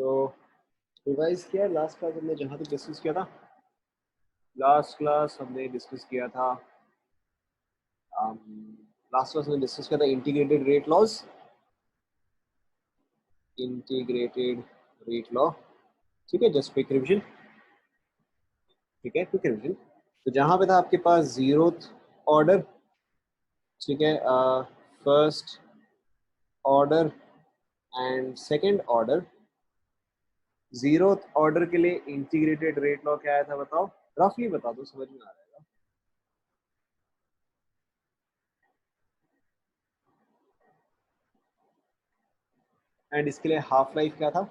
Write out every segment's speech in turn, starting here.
तो रिवाइज किया last class हमने जहाँ तक डिस्कस किया था। लास्ट क्लास हमने डिस्कस किया था लास्ट क्लास में डिस्कस किया था integrated rate laws, integrated rate law. ठीक है, जस्ट क्विक रिविजन। ठीक है, क्विक रिविजन। तो जहां पे था आपके पास जीरोथ ऑर्डर, ठीक है, first order and second order. Zeroth order के लिए इंटीग्रेटेड रेट लॉ क्या आया था बताओ, रफली बता दो, समझ में आ जाएगा। एंड इसके लिए हाफ लाइफ क्या था?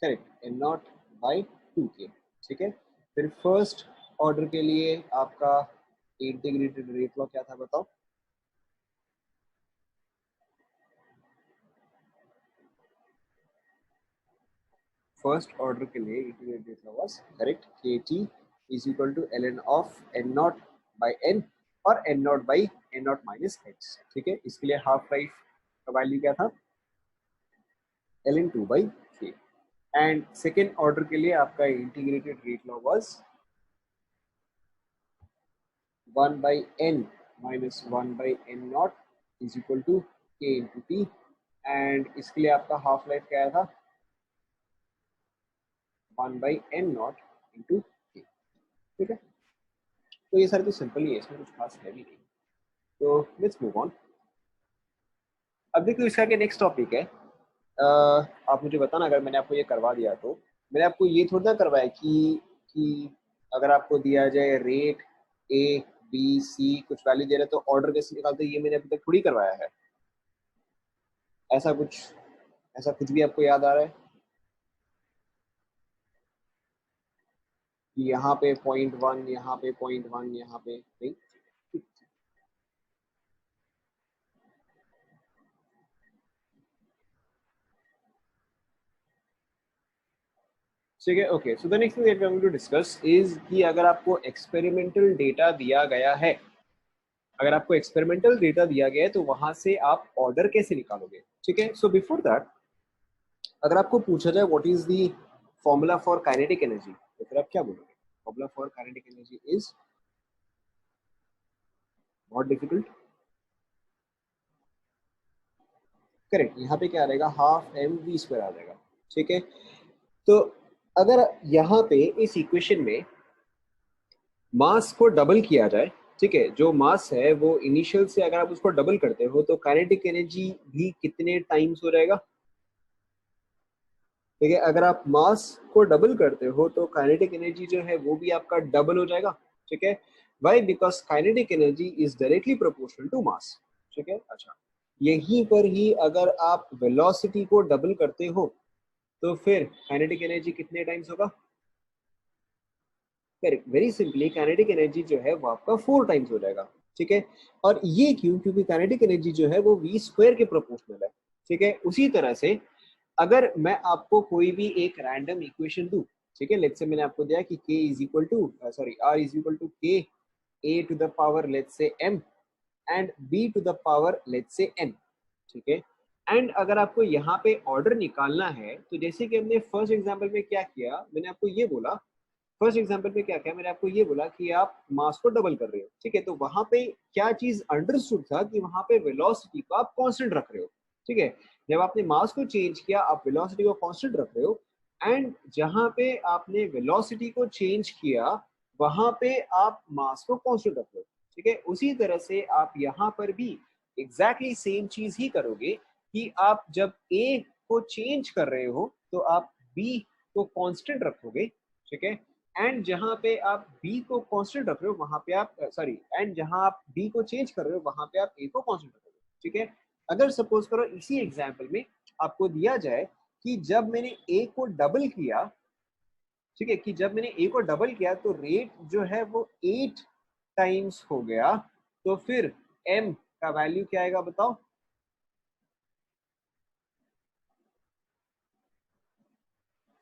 Correct, n not by 2k। ठीक है, फिर फर्स्ट ऑर्डर के लिए आपका इंटीग्रेटेड रेट लॉ क्या था बताओ। फर्स्ट ऑर्डर के लिए integrated rate law was correct k t is equal to l n of n not by n or n not by n not minus x. ठीक है, इसके लिए हाफ लाइफ का वैल्यू क्या था? एल एन टू बाई के। And second order के लिए आपका integrated rate law was 1 by n minus 1 by n naught is equal to k into t। And इसके लिए आपका हाफ लाइफ क्या आया था? 1 by n naught into k। ठीक है, तो ये सारे तो सिंपल ही है, इसमें कुछ खास है भी नहीं। तो लेट्स मूव ऑन। अब देखो इसका के नेक्स्ट टॉपिक है। आप मुझे बताना अगर मैंने आपको ये करवा दिया तो। मैंने आपको ये थोड़ा ना करवाया कि अगर आपको दिया जाए रेट ए बी सी कुछ वैल्यू दे रहे तो ऑर्डर कैसे निकालते, ये मैंने अभी तक थोड़ी करवाया है। ऐसा कुछ ऐसा कुछ भी आपको याद आ रहा है कि यहाँ पे 0.1, यहाँ पे 0.1, यहाँ पे नहीं? ठीक है, okay. So the next thing that we are going to discuss is कि अगर आपको एक्सपेरिमेंटल डेटा दिया गया है, अगर आपको एक्सपेरिमेंटल डेटा दिया गया है तो वहां से आप ऑर्डर कैसे निकालोगे। ठीक है, सो बिफोर दैट अगर आपको पूछा जाए what is the formula for kinetic energy तो फिर आप क्या बोलोगे? Formula for kinetic energy is बहुत डिफिकल्ट। करेक्ट, यहाँ पे क्या आ जाएगा? हाफ एम वी स्क्वायर आ जाएगा। ठीक है, तो अगर यहाँ पे इस इक्वेशन में मास को डबल किया जाए, ठीक है, जो मास है वो इनिशियल से अगर आप उसको डबल करते हो तो काइनेटिक एनर्जी भी कितने टाइम्स हो जाएगा? ठीक है, अगर आप मास को डबल करते हो तो काइनेटिक एनर्जी जो है वो भी आपका डबल हो जाएगा। ठीक है, why? Because kinetic energy is directly proportional to mass. ठीक है, अच्छा, यहीं पर ही अगर आप वेलोसिटी को डबल करते हो तो फिर काइनेटिक एनर्जी कितने टाइम्स होगा? Correct, very simply kinetic energy जो है वो आपका 4 टाइम्स हो जाएगा। ठीक है, और ये क्यों? क्योंकि काइनेटिक एनर्जी जो है वो वी स्क्वायर के प्रोपोर्शनल है। ठीक है, उसी तरह से अगर मैं आपको कोई भी एक रैंडम इक्वेशन दूं, ठीक है, लेट्स से मैंने आपको दिया कि k is equal to sorry r is equal to k a to the power let's say m and b to the power let's say n। ठीक है, एंड अगर आपको यहाँ पे ऑर्डर निकालना है तो जैसे कि हमने फर्स्ट एग्जांपल में क्या किया, मैंने आपको ये बोला, फर्स्ट एग्जांपल पे क्या किया, मैंने आपको ये बोला कि आप मास को डबल कर रहे हो। ठीक है, तो वहां पे क्या चीज अंडरस्टूड था कि वहां पे वेलोसिटी को आप कांस्टेंट रख रहे हो। ठीक है, जब आपने मास को चेंज किया आप वेलोसिटी को कांस्टेंट रख रहे हो। एंड जहां पे आपने वेलोसिटी को चेंज किया वहां पे आप मास को कांस्टेंट रख रहे हो। ठीक है, उसी तरह से आप यहाँ पर भी एग्जैक्टली सेम चीज ही करोगे कि आप जब ए को चेंज कर रहे हो तो आप बी को कांस्टेंट रखोगे। ठीक है, एंड जहां पे आप b को कांस्टेंट रख रहे हो वहां पे आप सॉरी एंड जहां आप b को चेंज कर रहे हो वहां पे आप a को कांस्टेंट रखोगे। ठीक है, अगर सपोज करो इसी एग्जांपल में आपको दिया जाए कि जब मैंने a को डबल किया, ठीक है, कि जब मैंने a को डबल किया तो रेट जो है वो 8 टाइम्स हो गया, तो फिर m का वैल्यू क्या आएगा बताओ?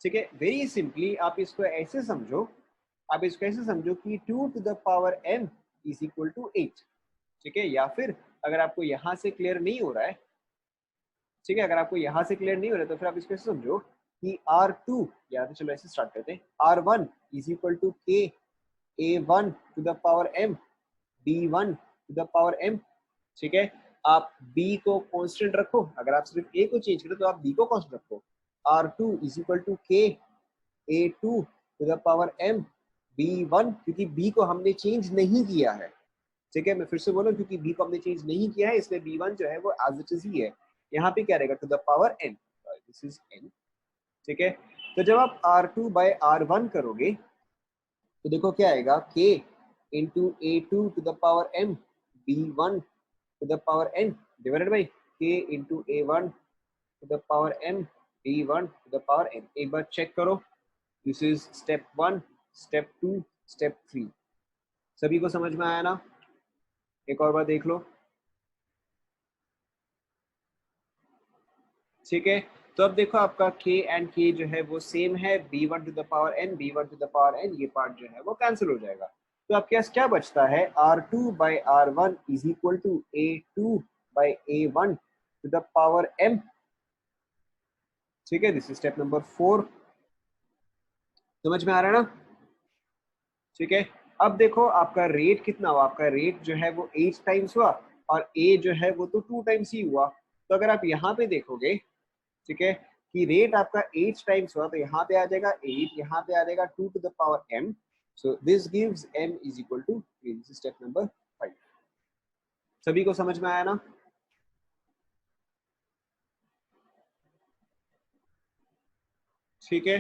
ठीक है, वेरी सिंपली आप इसको ऐसे समझो आप इसको ऐसे समझो कि 2 to the power m is equal to 8, ठीक है। या फिर अगर आपको यहाँ से क्लियर नहीं हो रहा है, ठीक है, अगर आपको यहाँ से क्लियर नहीं हो रहा है तो फिर आप इसको ऐसे समझो कि R2, या तो चलो ऐसे स्टार्ट करते हैं, R1 is equal to K A1 to the power m B1 to the power m, ठीक है। आप B को कांस्टेंट रखो, अगर आप सिर्फ A को चेंज करो तो आप B को कांस्टेंट रखो। R2 is equal to K A2 to the power m B1, क्योंकि B को हमने चेंज नहीं किया है, ठीक है। मैं फिर से बोलूं, क्योंकि B को हमने चेंज नहीं किया है इसलिए B1 जो है वो एज इट इज ही है। यहाँ पे क्या रहेगा, to the power n, this is n, ठीक है। तो जब आप R2 बाय R1 करोगे तो देखो क्या आएगा, K into A2 to the power m B1 to the power n divided by K into A1 to the power m B1 to the power n। एक बार चेक करो, this is step 1, step 2, step 3। सभी को समझ में आया ना? एक और बार देख लो, ठीक है। तो अब देखो आपका K एंड K जो है वो सेम है, B1 to the power n B1 to the power n, ये पार्ट जो है वो कैंसिल हो जाएगा। तो आपके पास क्या बचता है, R2 by R1 is equal to A2 by A1 to the power m, ठीक है। This is step number 4। समझ में आ रहा है ना? ठीक है। अब देखो आपका रेट कितना हुआ, आपका रेट जो है वो 8 टाइम्स हुआ और A जो है वो तो 2 टाइम्स ही हुआ। तो अगर आप यहाँ पे देखोगे, ठीक है, कि रेट आपका 8 टाइम्स हुआ तो यहाँ पे आ जाएगा 8, यहाँ पे आ जाएगा 2 to the power m, so this gives m is equal to 3। This is step number 5। सभी को समझ में आया ना? ठीक है।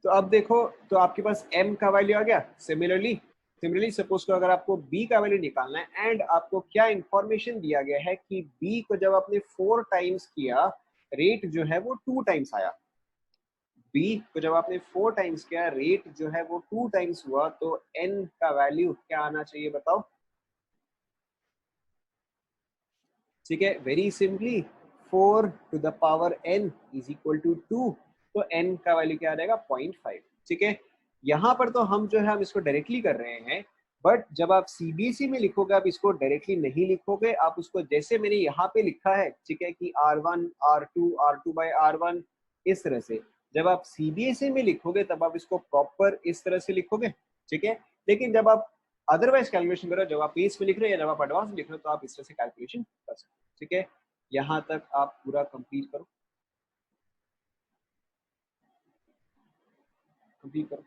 तो अब देखो, तो आपके पास m का वैल्यू आ गया। सिमिलरली सपोज करो अगर आपको b का वैल्यू निकालना है एंड आपको क्या इंफॉर्मेशन दिया गया है कि b को जब आपने 4 टाइम्स किया रेट जो है वो 2 टाइम्स आया। b को जब आपने 4 टाइम्स किया रेट जो है वो 2 टाइम्स हुआ, तो n का वैल्यू क्या आना चाहिए बताओ? ठीक है, very simply 4 to the power n is equal to 2, तो n का वैल्यू क्या आ जाएगा 0.5, ठीक है। यहाँ पर तो हम जो है हम इसको डायरेक्टली कर रहे हैं, बट जब आप सीबीएसई में लिखोगे आप इसको डायरेक्टली नहीं लिखोगे, आप उसको जैसे मैंने यहाँ पे लिखा है, ठीक है, कि R1 R2 बाई R1, इस तरह से जब आप सीबीएसई में लिखोगे तब आप इसको प्रॉपर इस तरह से लिखोगे, ठीक है। लेकिन जब आप अदरवाइज कैलकुलेशन करो, जब आप पेज में लिख रहे हो या जब आप एडवांस में लिख रहे हो तो आप इस तरह से कैलकुलेशन कर सकते हो, ठीक है। यहाँ तक आप पूरा कंप्लीट करो, कंप्लीट करो।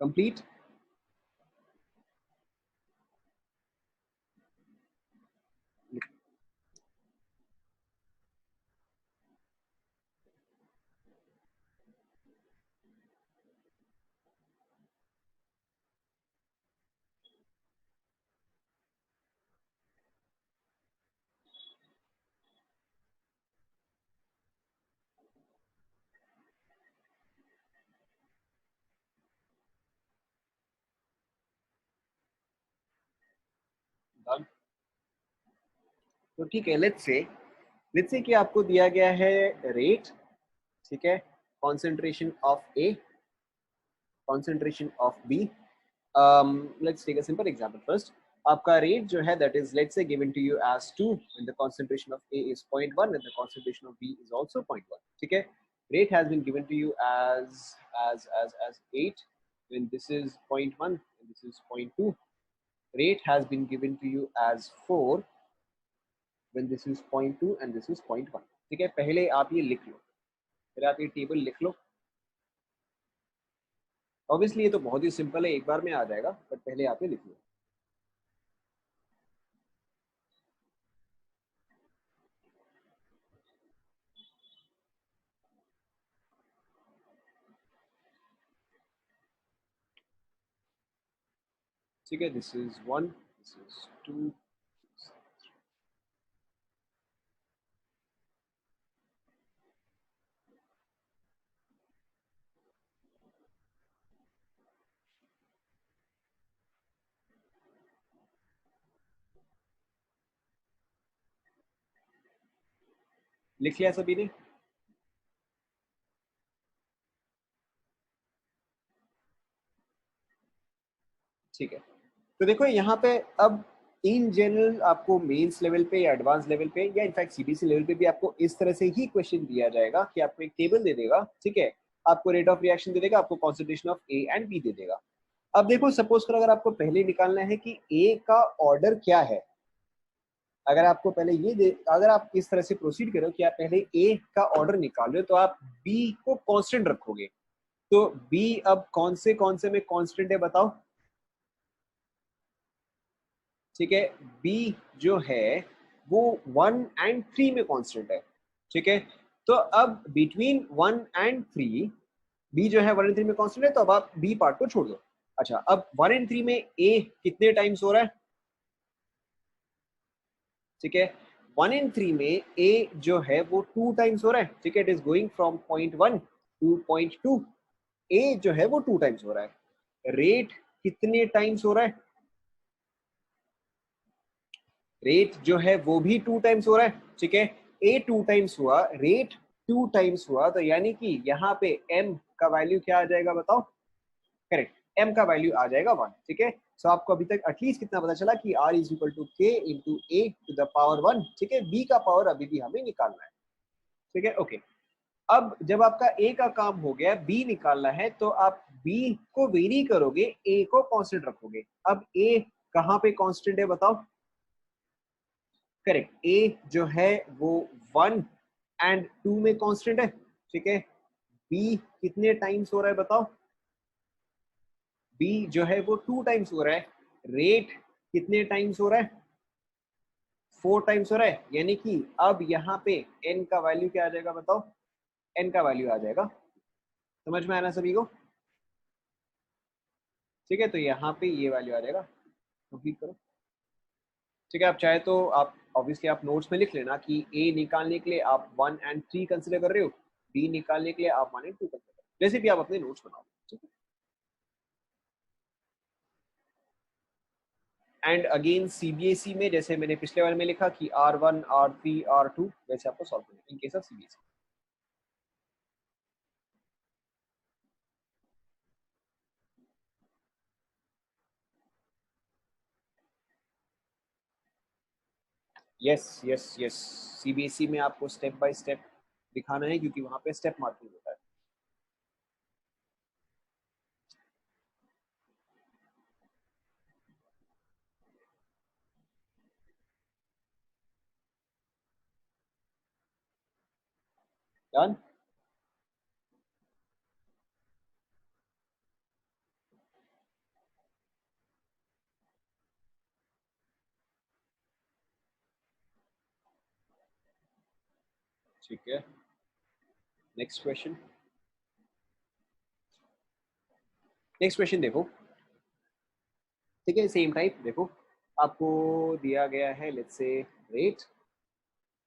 कंप्लीट। डन। तो ठीक है, लेट्स से कि आपको दिया गया है रेट, ठीक है, concentration of A, concentration of B. Let's take a simple example first. आपका रेट जो है that is let's say given to you as 2 when the concentration of A is 0.1 and the concentration of B is also 0.1, ठीक है। Rate has been given to you as 8 when this is 0.1 and this is 0.2. Rate has been given to you as 4 when this is 0.2 and this is 0.1, ठीक है। पहले आप ये लिख लो, फिर आप ये टेबल लिख लो। ऑब्वियसली ये तो बहुत ही सिंपल है, एक बार में आ जाएगा, बट पहले आप ये लिख लो। ठीक है, दिस इज 1, दिस इज 2। लिख लिया सभी ने? ठीक है, तो देखो यहाँ पे अब इन जनरल आपको मेंस लेवल पे या एडवांस लेवल पे या इनफैक्ट सीबीएसई लेवल पे भी आपको इस तरह से ही क्वेश्चन दिया जाएगा कि आपको एक टेबल दे देगा, ठीक है, आपको रेट ऑफ रिएक्शन दे देगा, आपको concentration of A and B दे देगा। अब देखो सपोज करो अगर आपको पहले निकालना है कि ए का ऑर्डर क्या है, अगर आपको पहले ये दे, अगर आप इस तरह से प्रोसीड करो कि आप पहले ए का ऑर्डर निकाल रहे हो तो आप बी को कांस्टेंट रखोगे, तो बी अब कौन से में कांस्टेंट है बताओ? ठीक है, बी जो है वो 1 एंड 3 में कांस्टेंट है, ठीक है, तो अब बिटवीन 1 एंड 3 बी जो है 1 एंड 3 में कांस्टेंट है, तो अब आप बी पार्ट को छोड़ दो। अच्छा, अब 1 एंड 3 में ए कितने टाइम्स हो रहा है? ठीक है, 1 एंड 3 में ए जो है वो 2 टाइम्स हो रहा है, ठीक है, it is going from point 1 to point 2। ए जो है वो 2 टाइम्स हो रहा है, रेट कितने टाइम्स हो रहा है? रेट जो है वो भी 2 टाइम्स हो रहा है, ठीक है, ए 2 टाइम्स हुआ, रेट 2 टाइम्स हुआ, तो यानी कि यहाँ पे एम का वैल्यू क्या आ जाएगा बताओ? करेक्ट, एम का वैल्यू आ जाएगा 1, ठीक है। सो आपको अभी तक एटलीस्ट कितना पता चला कि R is equal to k into A to the power 1, ठीक है, बी का पावर अभी भी हमें निकालना है, ठीक है, ओके। अब जब आपका ए का काम हो गया, बी निकालना है, तो आप बी को वेरी करोगे, ए को कांस्टेंट रखोगे। अब ए कहाँ पे कांस्टेंट है बताओ? करेक्ट, ए जो है वो 1 एंड 2 में कांस्टेंट है, ठीक है। बी कितने टाइम्स हो रहा है बताओ? बी जो है वो 2 टाइम्स हो रहा है, रेट कितने टाइम्स हो रहा है? 4 टाइम्स हो रहा है, यानी कि अब यहाँ पे एन का वैल्यू क्या आ जाएगा बताओ? एन का वैल्यू आ जाएगा, समझ में आना सभी को? ठीक है, तो यहाँ पे ये वैल्यू आ जाएगा, कंप्लीट करो। ठीक है, आप चाहे तो आप ऑब्वियसली आप नोट्स में लिख लेना कि ए निकालने के लिए आप 1 एंड 3 कंसिडर कर रहे हो, बी निकालने के लिए आप 1 एंड 2 कंसिडर कर रहे हो, जैसे भी आप अपने नोट्स बनाओ, ठीक है। एंड अगेन सीबीएसई में जैसे मैंने पिछले वाले में लिखा कि R1 R3 R2 वैसे आपको सॉल्व करना है in case of CBSE. Yes yes yes, CBSE में आपको स्टेप बाय स्टेप दिखाना है क्योंकि वहां पे स्टेप मार्किंग होता है। डन। ठीक है, नेक्स्ट क्वेश्चन। नेक्स्ट क्वेश्चन देखो, ठीक है, सेम टाइप देखो, आपको दिया गया है लेट्स से रेट,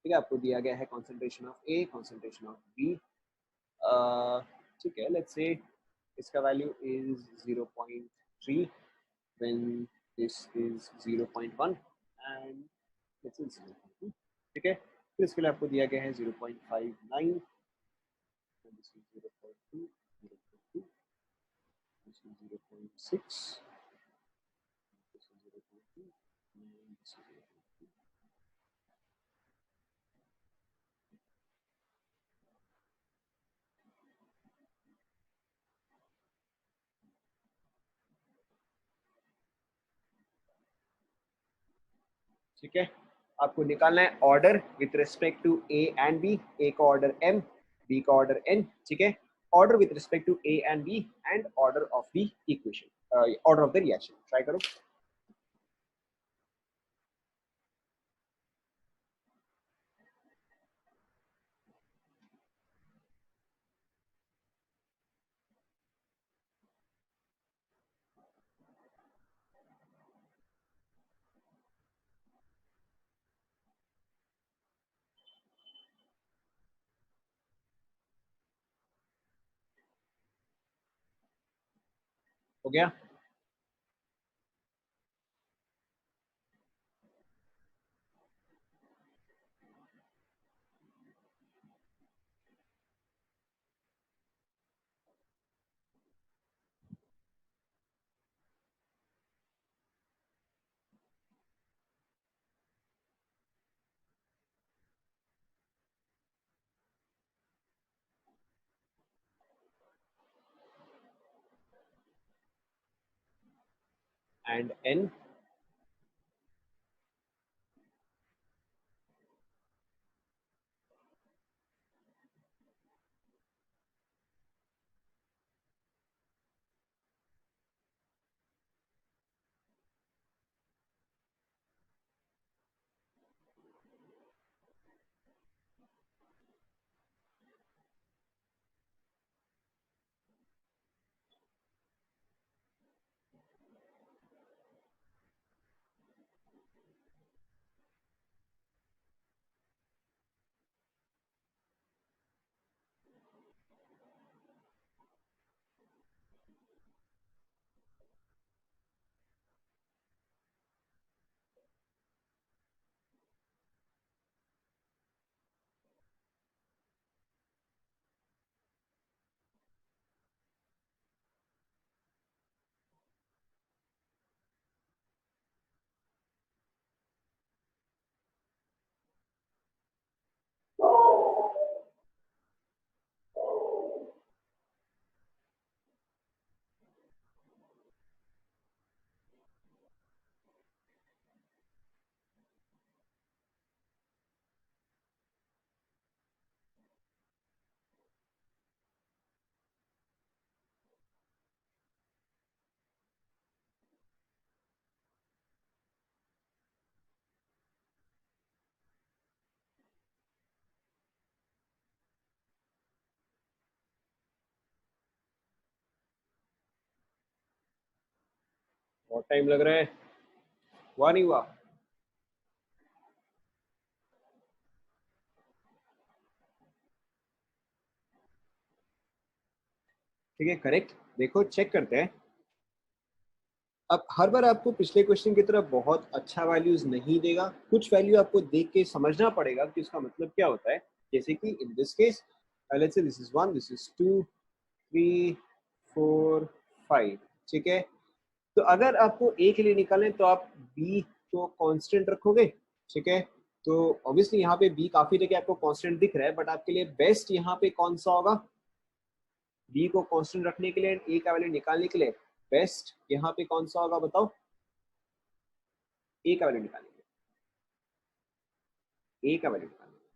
ठीक है, आपको दिया गया है concentration of A, concentration of B, ठीक है, लेट्स से इसका value is 0.3 when this is 0.1 and this is 0.2, ठीक है, फिर इसके लिए आपको दिया गया है 0.59 and this is 0.2, 0.2, this is 0.6, this is 0.2 and this is 0.2, ठीक है। आपको निकालना है order with respect to A and B, A का ऑर्डर एम, बी का ऑर्डर एन, ठीक है, order with respect to A and B and order of the equation, order of the reaction, try करो। हो गया। And N. बहुत time लग रहा है, हुआ नहीं हुआ? ठीक है, करेक्ट। देखो चेक करते हैं। अब हर बार आपको पिछले क्वेश्चन की तरह बहुत अच्छा वैल्यूज नहीं देगा, कुछ वैल्यू आपको देख के समझना पड़ेगा कि उसका मतलब क्या होता है। जैसे कि इन this case let's say this is 1, this is 2, 3, 4, 5। ठीक है, तो अगर आपको ए के लिए निकालना है तो आप बी को कांस्टेंट रखोगे। ठीक है, तो ऑब्वियसली यहाँ पे बी काफी जगह आपको कांस्टेंट दिख रहा है, बट आपके लिए बेस्ट यहाँ पे कौन सा होगा? बी को कांस्टेंट रखने के लिए, ए का वैल्यू निकालने के लिए बेस्ट यहाँ पे कौन सा होगा बताओ? ए का वैल्यू निकालने के लिए, ए का वैल्यू निकालने के लिए।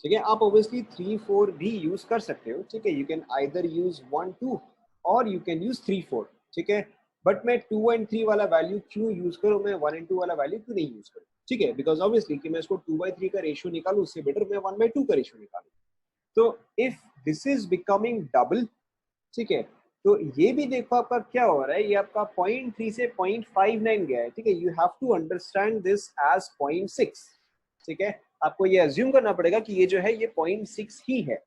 ठीक है, आप ऑब्वियसली 3 4 भी यूज कर सकते हो। ठीक है, यू कैन आइदर यूज 1 2 और यू कैन यूज 3 4। ठीक है, बट मैं 2 एंड 3 वाला वैल्यू क्यों यूज करूं, मैं 1 एंड 2 वाला वैल्यू क्यों नहीं यूज करूं? ठीक है, बिकॉज ऑब्वियसली कि मैं इसको 2/3 का रेशियो निकालूं, उससे बेटर मैं 1/2 का रेशियो निकालूं। तो if this is becoming double, ठीक है, तो ये भी देखो आपका क्या हो रहा है, ये आपका 0.3 से 0.59 गया है। ठीक है, you have to understand this as 0.6। ठीक है, आपको ये अज्यूम करना पड़ेगा कि ये जो है ये 0.6 ही है।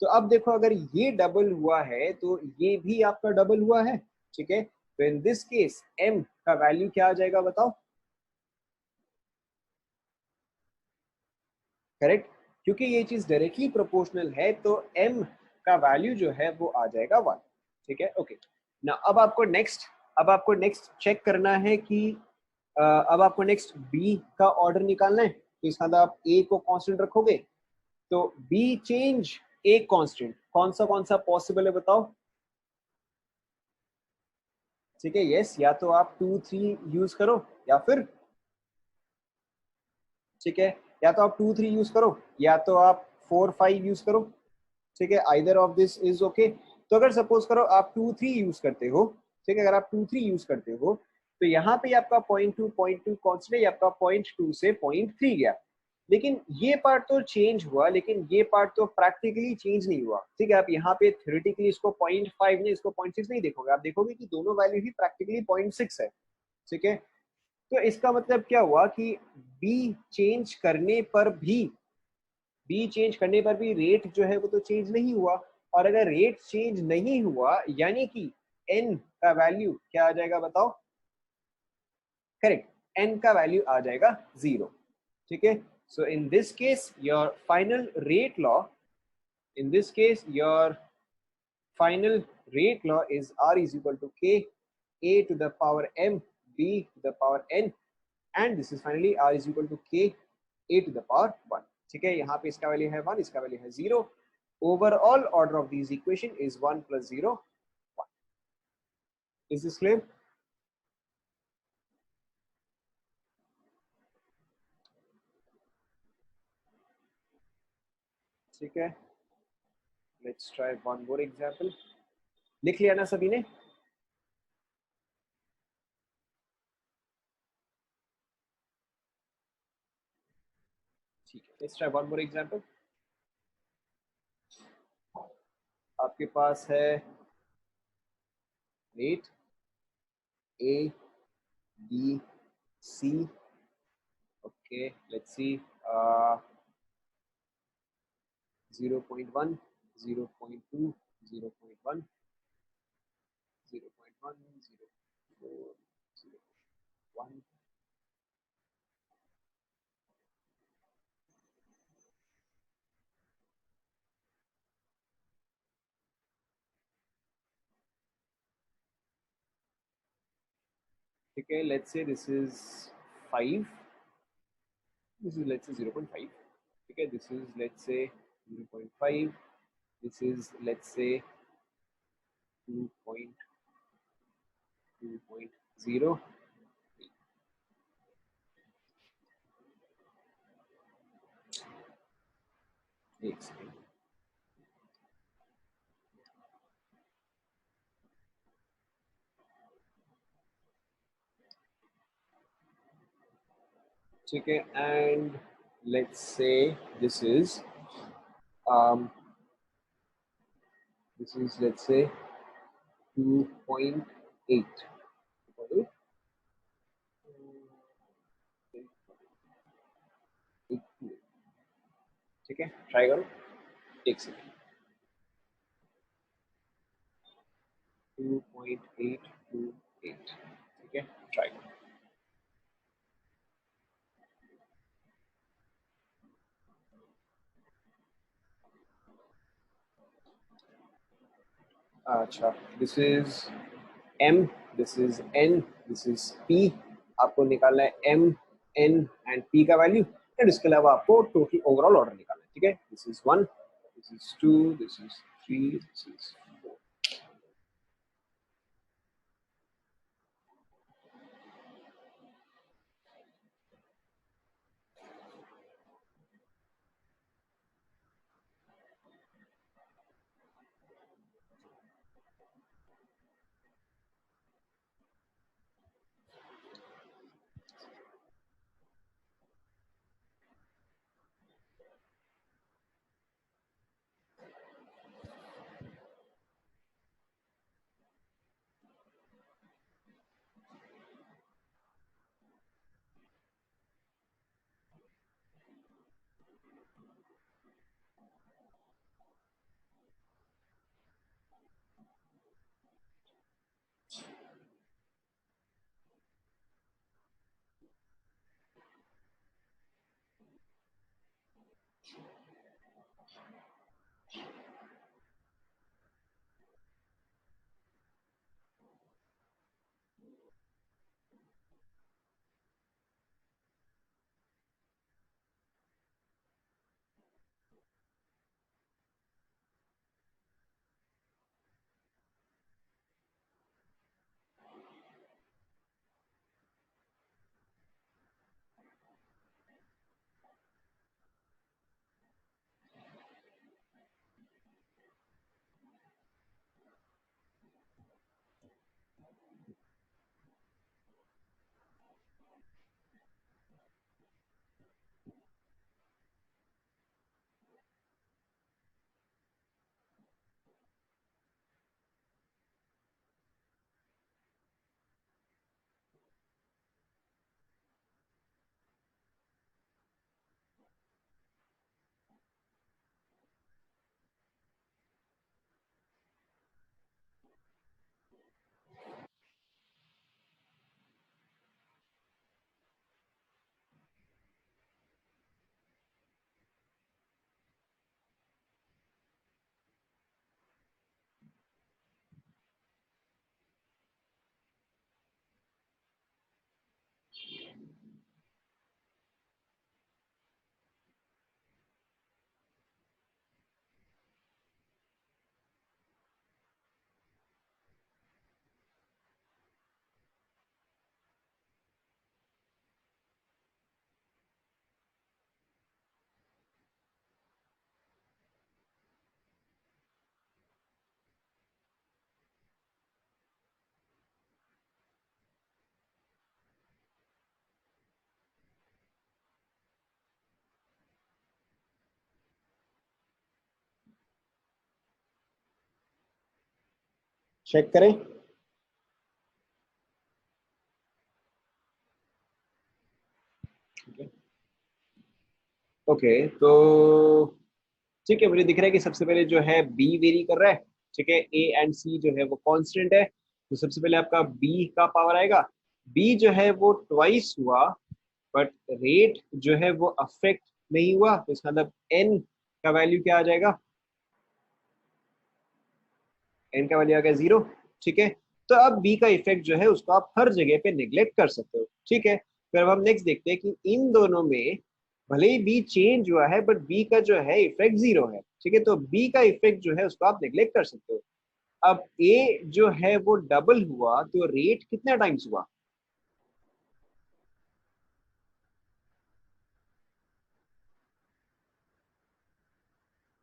तो अब देखो अगर ये डबल हुआ है तो ये भी आपका डबल हुआ है। ठीक है, तो इन दिस केस m का वैल्यू क्या आ जाएगा बताओ? करेक्ट, क्योंकि ये चीज डायरेक्टली प्रोपोर्शनल है तो m का वैल्यू जो है वो आ जाएगा 1। ठीक है, ओके ना। अब आपको नेक्स्ट चेक करना है कि अब आपको नेक्स्ट b का ऑर्डर निकालना है। तो इसका मतलब आप a को कांस्टेंट रखोगे, तो b चेंज a कांस्टेंट कौन सा पॉसिबल है बताओ? ठीक है, यस, या तो आप 2 3 यूज करो या फिर, ठीक है, या तो आप 2 3 यूज करो या तो आप 4 5 यूज करो। ठीक है, either of this is okay. तो अगर सपोज करो आप 2 3 यूज करते हो, ठीक है, अगर आप 2 3 यूज करते हो तो यहाँ पे आपका 0.2 कांस्टेंट है, आपका 0.2 से 0.3 गया। लेकिन ये पार्ट तो चेंज हुआ, लेकिन ये पार्ट तो प्रैक्टिकली चेंज नहीं हुआ। ठीक है, आप यहाँ पे थ्योरेटिकली इसको 0.5 ने इसको 0.6 नहीं देखोगे, आप देखोगे कि दोनों वैल्यू ही प्रैक्टिकली 0.6 है। ठीक है, तो इसका मतलब क्या हुआ कि बी चेंज करने पर भी बी चेंज करने पर भी रेट जो है वो तो चेंज नहीं हुआ। और अगर रेट चेंज नहीं हुआ यानी कि n का वैल्यू क्या आ जाएगा बताओ? करेक्ट, n का वैल्यू आ जाएगा 0। ठीक है, so in this case your final rate law, in this case your final rate law is r is equal to k a to the power m b to the power n, and this is finally r is equal to k a to the power 1। ठीक है, यहाँ पे इसका value है 1, इसका value है 0। Overall order of this equation is 1 plus 0 1। Is this clear? ठीक है, let's try one more example. लिख लिया ना सभी ने? ठीक है, let's try one more example. आपके पास है rate a b c, okay, let's see, 0.1 0.2 0.1 0.1 0.4 0.1। ठीक है, let's say this is 5, this is let's say 0.5। ठीक है, this is let's say 0.5, this is let's say 2.0। एक सेकेंड, ठीक है, and let's say this is um this is let's say 2.8। ठीक है, try करो, एक सेकेंड। 2.828। ठीक है, ट्राई करो। अच्छा, this is m, this is n, this is p। आपको निकालना है m n एंड p का वैल्यू, एंड इसके अलावा आपको टोटल ओवरऑल ऑर्डर निकालना है। ठीक है, this is 1, this is 2, this is 3, this is 4। Check करें। ओके, तो ठीक है, मुझे दिख रहा है कि सबसे पहले जो है बी वेरी कर रहा है। ठीक है, ए एंड सी जो है वो कांस्टेंट है, तो सबसे पहले आपका बी का पावर आएगा। बी जो है वो ट्वाइस हुआ, बट रेट जो है वो अफेक्ट नहीं हुआ, तो इसका मतलब एन का वैल्यू क्या आ जाएगा? एन का वैल्यू आ गया 0। ठीक है, तो अब बी का इफेक्ट जो है उसको आप हर जगह पे निग्लेक्ट कर सकते हो। ठीक है, फिर अब हम नेक्स्ट देखते हैं कि इन दोनों में भले ही बी चेंज हुआ है, बट बी का जो है इफेक्ट 0 है। ठीक है, तो बी का इफेक्ट जो है उसको आप निग्लेक्ट कर सकते हो। अब ए जो है वो डबल हुआ, तो रेट कितना टाइम्स हुआ?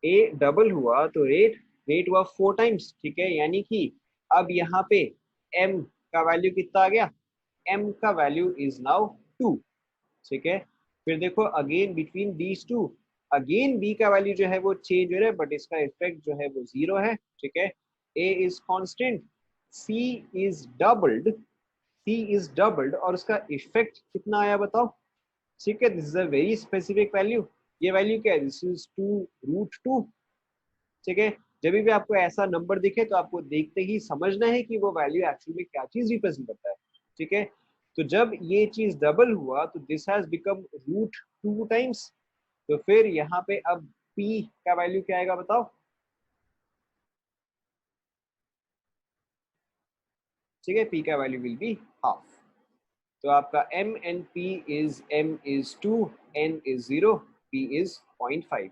ए डबल हुआ तो रेट रेट हुआ 4 टाइम्स। ठीक है, यानी कि अब यहाँ पे एम का वैल्यू कितना आ गया? एम का वैल्यू इज नाउ 2। ठीक है, फिर देखो again between these two, again B का वैल्यू जो है वो चेंज हो रहा है, बट इसका इफेक्ट जो है वो 0 है। ठीक है, A is constant, C is doubled, C is doubled, और उसका इफेक्ट कितना आया बताओ? ठीक है, this is a very specific value. ये वैल्यू क्या है? This is 2√2। ठीक है, जब भी आपको ऐसा नंबर दिखे तो आपको देखते ही समझना है कि वो वैल्यू एक्चुअली में क्या चीज रिप्रेजेंट करता है। ठीक है, तो जब ये चीज डबल हुआ तो दिस हैज बिकम √2 टाइम्स। तो फिर यहाँ पे अब p का वैल्यू क्या आएगा बताओ? ठीक है, p का वैल्यू विल बी हाफ। तो आपका m is 2, n is 0, p is 0.5।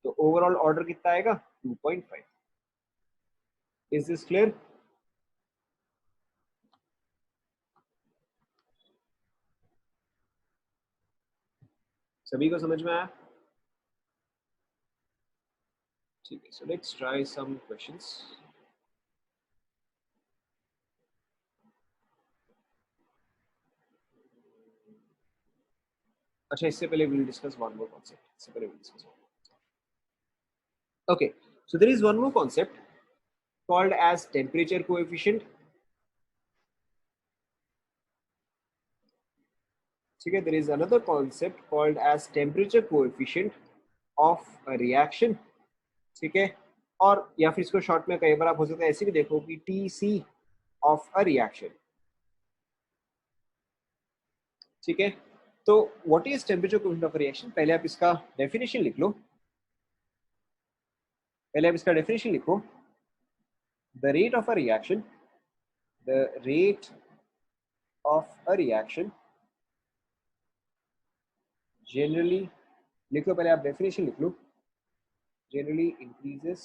तो ओवरऑल ऑर्डर कितना आएगा? 2.5। Is this clear? सभी को समझ में आया? ठीक है, so let's try some questions. अच्छा, इससे पहले we'll discuss one more concept. इससे पहले we'll discuss one more. Okay, so there is one more concept called as temperature coefficient. ठीक है, there is another concept called as temperature coefficient of a reaction. ठीक है, और या फिर इसको शॉर्ट में कई बार आप हो सकता है ऐसे भी देखो कि TC of a reaction. ठीक है, तो what is temperature coefficient of a reaction? पहले आप इसका डेफिनेशन लिख लो। पहले आप इसका डेफिनेशन लिखो। The rate of a reaction, the rate of a reaction generally, लिख लो, पहले आप डेफिनेशन लिख लो। generally increases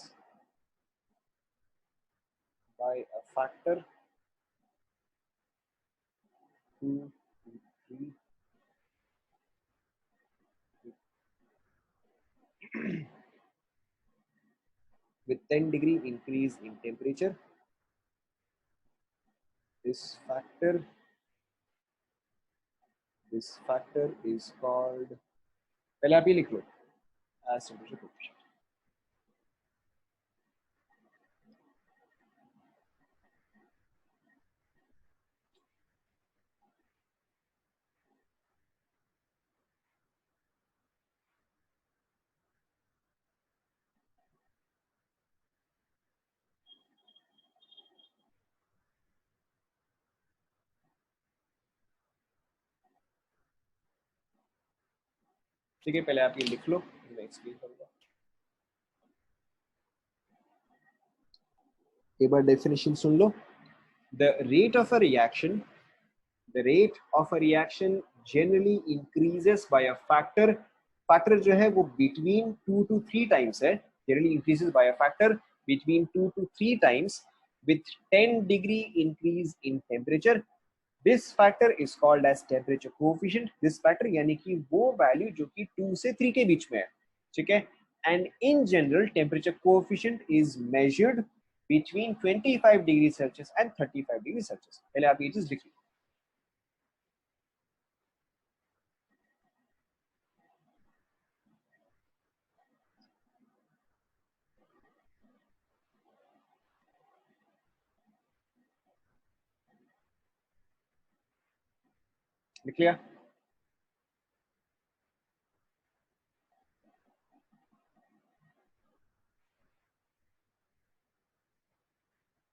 by a factor 2 to 3 with 10-degree increase in temperature. This factor, this factor is called, पहले आप ये लिख लो, as temperature coefficient. ठीक है, पहले आप ये लिख लो, मैं एक्सप्लेन करूंगा। एक बार डेफिनेशन सुन लो। The rate of a reaction, the rate of a reaction generally increases by a factor, factor जो है वो between 2 to 3 times है, generally increases by a factor between 2 to 3 times with 10-degree increase in temperature. This factor is called as temperature coefficient. This factor यानी कि वो value जो कि 2 से 3 के बीच में है। ठीक है, and in general temperature coefficient is measured between 25 degrees Celsius and 35 degrees Celsius. पहले आप ये चीज लिखिए। लिख लिया?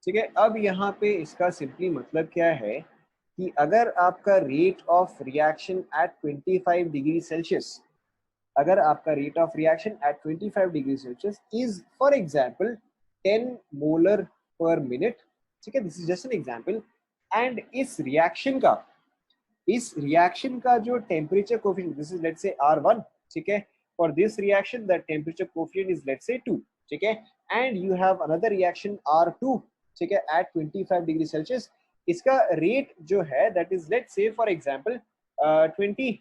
ठीक है, अब यहाँ पे इसका सिंपली मतलब क्या है कि अगर आपका rate of reaction eight 25 degree Celsius, अगर आपका rate of reaction eight 25 degree Celsius is for example 10 molar per minute, ठीक है, this is just an example, and इस रिएक्शन का जो temperature coefficient, this is let's से R1, ठीक है, for this reaction the temperature coefficient is let's say 2, ठीक है, and you have another reaction R2, ठीक है, एट 25 डिग्री सेल्सियस, इसका रेट जो है दैट इज लेट्स से for example 20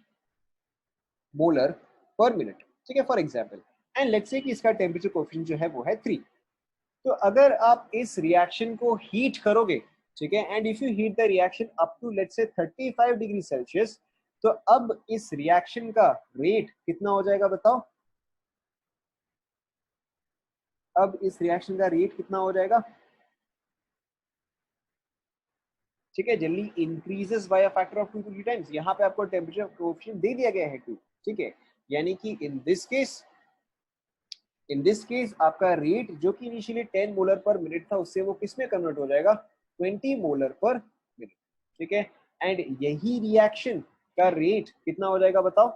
molar per minute, ठीक है, for example, and let's say कि इसका टेम्परेचर कोफिशिएंट जो है वो है 3। तो अगर आप इस रिएक्शन को हीट करोगे, ठीक है, and if you heat the reaction up to let's say 35 degree Celsius, तो अब इस रिएक्शन का रेट कितना हो जाएगा बताओ? अब इस रिएक्शन का रेट कितना हो जाएगा? ठीक है, जल्दी increases by a factor of 2 to 3 times. यहाँ पे आपको टेम्परेचर कोएफिशिएंट दे दिया गया है 2, ठीक है, यानी कि इन दिस केस आपका रेट जो कि इनिशियली 10 मोलर पर मिनट था, उससे वो किस में कन्वर्ट हो जाएगा? 20 मोलर पर मिनट, ठीक है, एंड यही रिएक्शन का रेट कितना हो जाएगा बताओ?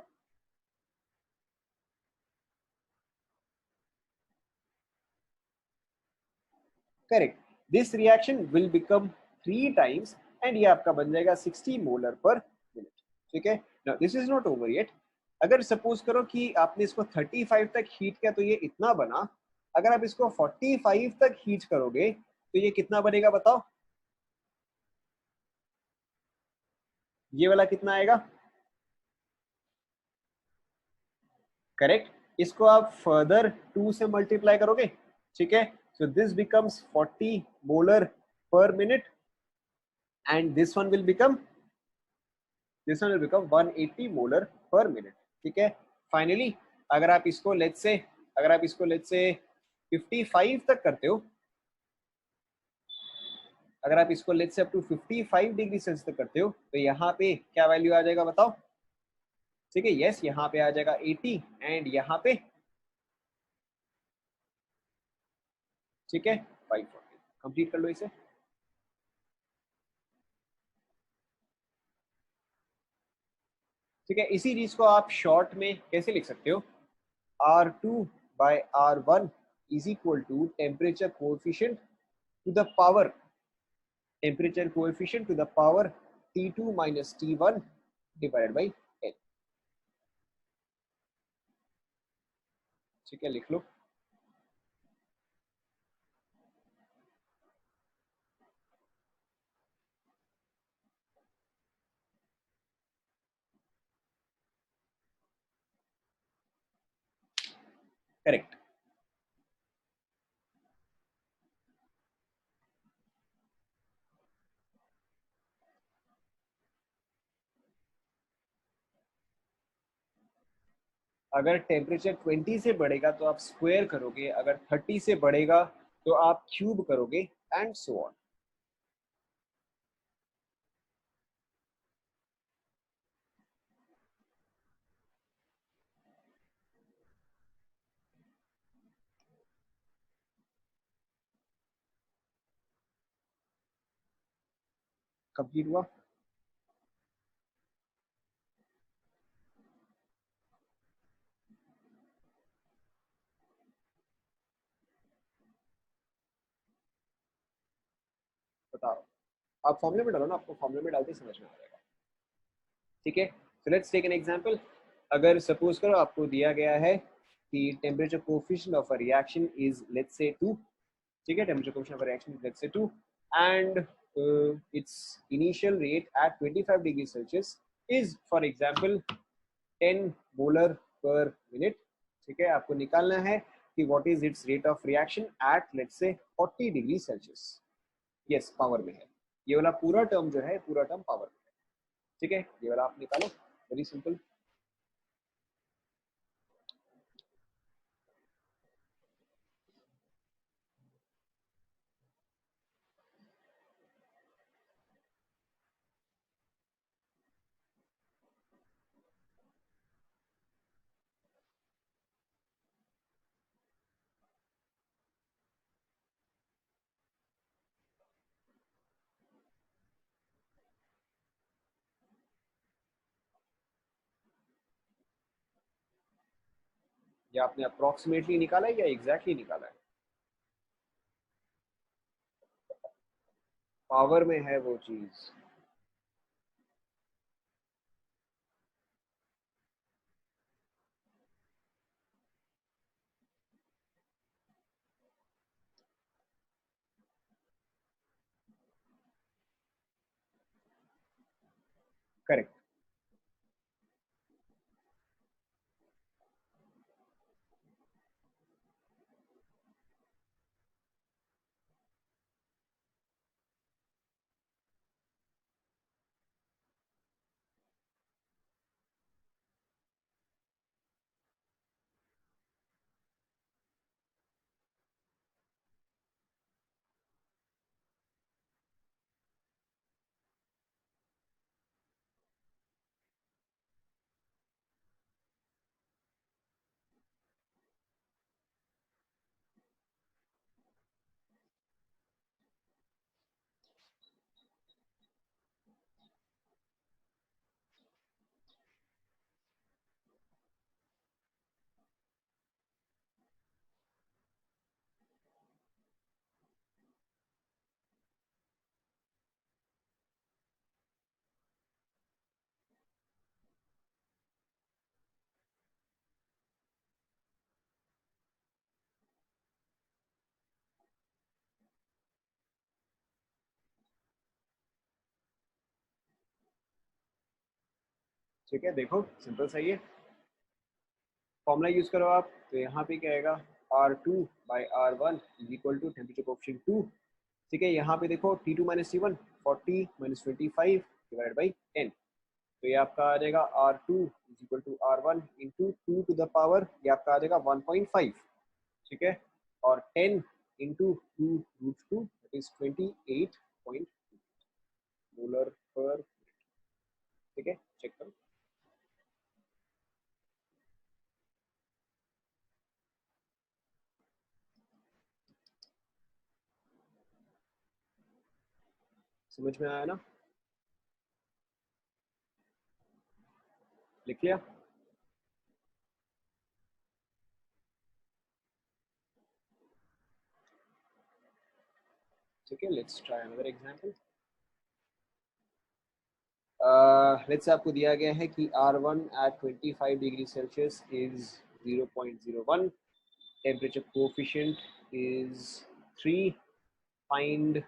Correct, this reaction will become 3 times, and ये आपका बन जाएगा 60 मोलर पर मिनट, ठीक है। Now this is not over yet, अगर सपोज करो कि आपने इसको 35 तक हीट किया तो ये इतना बना, अगर आप इसको 45 तक हीट करोगे तो ये कितना बनेगा बताओ? ये वाला कितना आएगा? करेक्ट, इसको आप फर्दर 2 से मल्टीप्लाई करोगे, ठीक है, so this becomes 40 molar per minute, and this one will become 180 molar per minute, ठीक है। फाइनली अगर आप इसको लेट्स से 55 तक करते हो, अगर आप इसको let's say up to 55 degree Celsius तक करते हो, तो यहाँ पे क्या वैल्यू आ जाएगा बताओ? ठीक है, यस, यहाँ पे आ जाएगा 80, एंड यहाँ पे, ठीक है, 540। कंप्लीट कर लो इसे। ठीक है, इसी चीज को आप शॉर्ट में कैसे लिख सकते हो? R2/R1 is equal to temperature coefficient to the power T2 minus T1 divided by N। ठीक है, लिख लो। करेक्ट, अगर टेम्परेचर 20 से बढ़ेगा तो आप स्क्वायर करोगे, अगर 30 से बढ़ेगा तो आप क्यूब करोगे, एंड सो ऑन। कंप्लीट हुआ? बताओ, आप फॉर्मूले में डालो ना, आपको फॉर्मूले में डालते समझ में आ जाएगा, ठीक है। So let's take an example, अगर सपोज करो आपको दिया गया है कि temperature coefficient of a reaction is let's say 2, ठीक है, temperature coefficient of a reaction is let's say 2, and its initial rate at 25 degree Celsius is for example 10 molar per minute, ठीक है, आपको निकालना है कि what is its rate of reaction at let's say 40 degree Celsius. Yes, power में है, ये वाला पूरा टर्म जो है, पूरा टर्म पावर में है, ठीक है, ये वाला आप निकालो, वेरी सिंपल। या आपने अप्रोक्सीमेटली निकाला है या एग्जैक्टली निकाला है? पावर में है वो चीज। करेक्ट। ठीक है, देखो सिंपल सही है। फॉर्मूला यूज करो आप, तो यहाँ पे क्या आएगा, R2/R1 is equal to temperature coefficient 2। ठीक है, यहाँ पे देखो T2 minus T1 40 minus 25 divide by 10। तो ये आपका आ जाएगा R2 is equal to R1 into 2 to the power, ये आपका आ जाएगा 1.5। ठीक है, और 10 into 2 root 2 that is 28.2 molar per. ठीक है, चेक करो। समझ में आया ना? लिख लिया? ठीक है, let's try another example. Let's say आपको दिया गया है कि R1 at 25 degree Celsius is 0.01, temperature coefficient is 3, find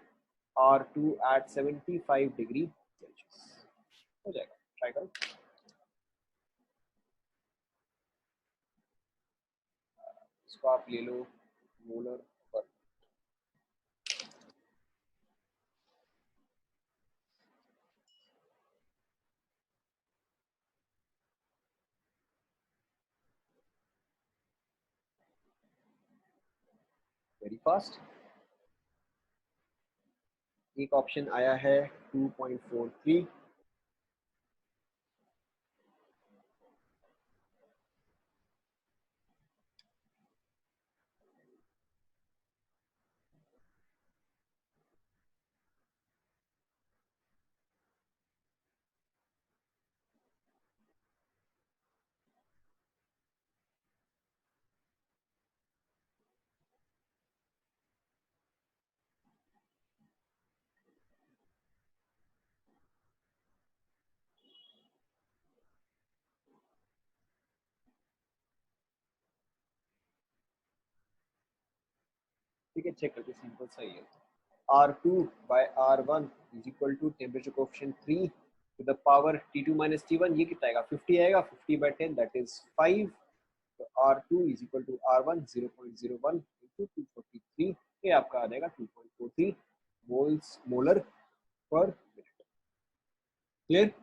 R2 at 75 degree Celsius. हो जाएगा, ट्राई करो। इसको आप ले लो मोलर पर। Very fast. एक ऑप्शन आया है 2.43। ठीक है, चेक करके सिंपल सही है। R2/R1 is equal to temperature coefficient 3 to the power T2 minus T1, ये कितना आएगा, 50 आएगा। 50/10 that is 5। तो R2 is equal to R1 0.01 into 243, ये आपका आ जाएगा 2.43 मोलर पर मिनट। क्लियर?